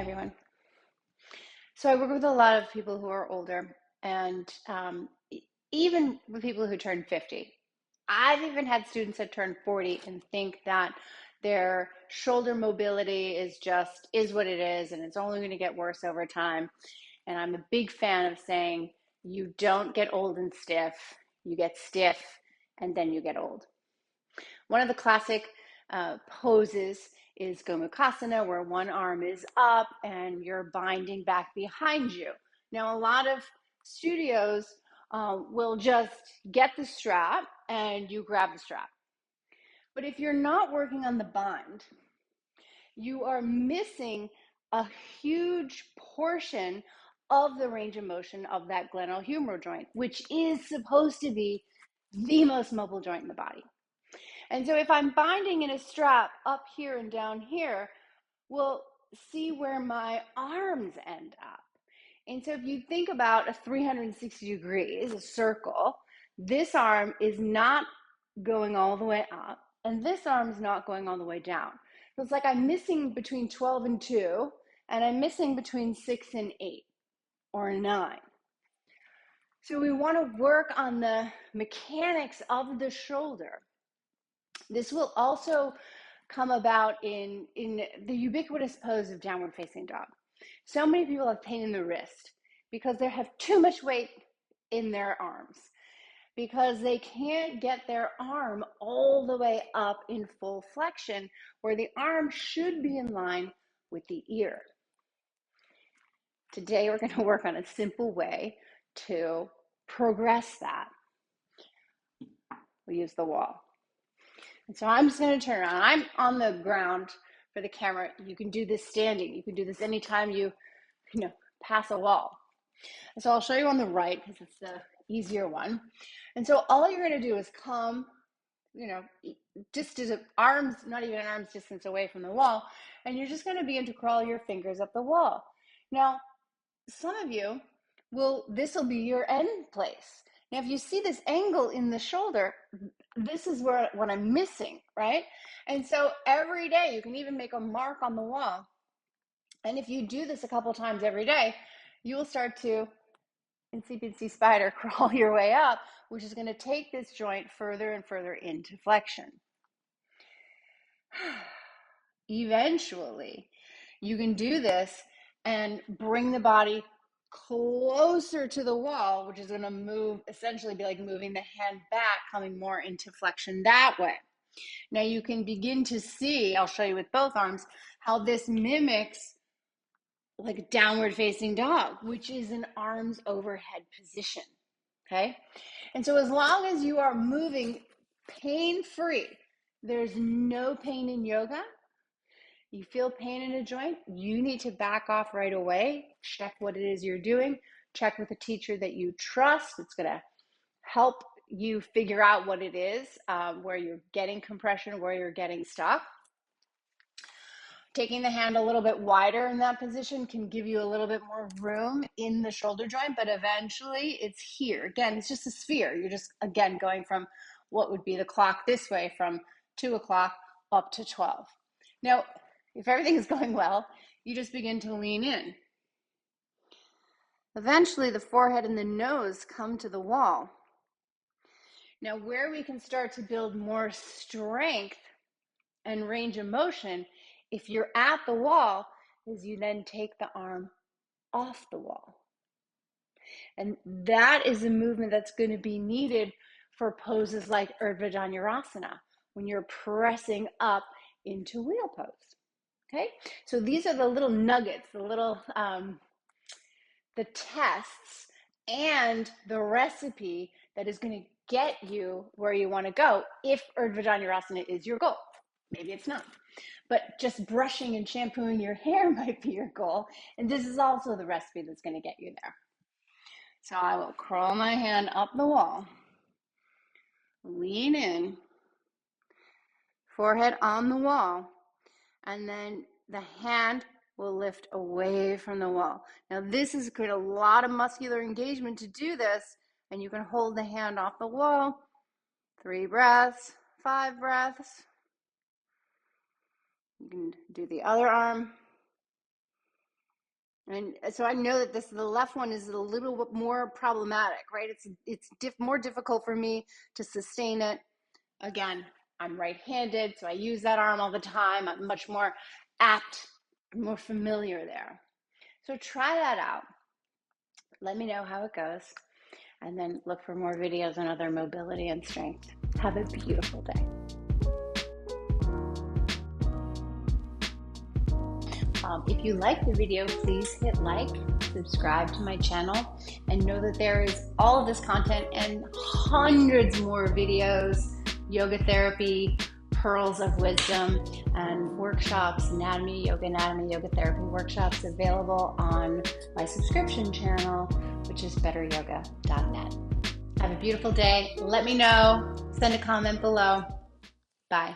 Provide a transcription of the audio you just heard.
everyone. So I work with a lot of people who are older, and even with people who turn 50. I've even had students that turn 40 and think that their shoulder mobility is what it is, and it's only going to get worse over time. And I'm a big fan of saying you don't get old and stiff, you get stiff, and then you get old. One of the classic poses is Gomukhasana, where one arm is up and you're binding back behind you. Now, a lot of studios will just get the strap and you grab the strap. But if you're not working on the bind, you are missing a huge portion of the range of motion of that glenohumeral joint, which is supposed to be the most mobile joint in the body. And so if I'm binding in a strap up here and down here, we'll see where my arms end up. And so if you think about a 360 degrees, a circle, this arm is not going all the way up, and this arm is not going all the way down. So it's like I'm missing between 12 and 2, and I'm missing between 6 and 8 or 9. So we want to work on the mechanics of the shoulder. This will also come about in the ubiquitous pose of downward facing dog. So many people have pain in the wrist because they have too much weight in their arms, because they can't get their arm all the way up in full flexion, where the arm should be in line with the ear. Today, we're going to work on a simple way to progress that. We'll use the wall. And so I'm just going to turn around. I'm on the ground for the camera. You can do this standing. You can do this anytime you pass a wall. And so I'll show you on the right because it's the easier one. And so all you're going to do is come, just as arms, not even an arm's distance away from the wall, and you're just going to begin to crawl your fingers up the wall. Now, some of you this will be your end place. Now, if you see this angle in the shoulder, this is what I'm missing, right? And so every day, you can even make a mark on the wall. And if you do this a couple times every day, you will start to, in spider, crawl your way up, which is going to take this joint further and further into flexion. Eventually, you can do this and bring the body closer to the wall, which is going to essentially be like moving the hand back, coming more into flexion that way. Now you can begin to see, I'll show you with both arms, how this mimics like a downward facing dog, which is an arms overhead position, okay? And so as long as you are moving pain-free, there's no pain in yoga. You feel pain in a joint, you need to back off right away, check what it is you're doing, check with a teacher that you trust. It's going to help you figure out what it is, where you're getting compression, where you're getting stuck. Taking the hand a little bit wider in that position can give you a little bit more room in the shoulder joint, but eventually it's here. Again, it's just a sphere. You're just, again, going from what would be the clock this way, from 2 o'clock up to 12. Now, if everything is going well, you just begin to lean in. Eventually, the forehead and the nose come to the wall. Now, where we can start to build more strength and range of motion, if you're at the wall, is you then take the arm off the wall. And that is a movement that's going to be needed for poses like Urdhva Dhanurasana, when you're pressing up into wheel pose. Okay, so these are the little nuggets, the tests and the recipe that is going to get you where you want to go if Urdhva Dhanurasana is your goal. Maybe it's not, but just brushing and shampooing your hair might be your goal. And this is also the recipe that's going to get you there. So I will crawl my hand up the wall, lean in, forehead on the wall, and then the hand will lift away from the wall. Now this is a lot of muscular engagement to do this, and you can hold the hand off the wall, 3 breaths, 5 breaths. You can do the other arm. And so I know that the left one is a little bit more problematic, right? It's more difficult for me to sustain it. Again, I'm right-handed, so I use that arm all the time. I'm much more apt, more familiar there. So try that out. Let me know how it goes, and then look for more videos on other mobility and strength. Have a beautiful day. If you like the video, please hit like, subscribe to my channel, and know that there is all of this content and hundreds more videos, yoga therapy, pearls of wisdom, and workshops, anatomy, yoga therapy workshops available on my subscription channel, which is betteryoga.net. Have a beautiful day. Let me know. Send a comment below. Bye.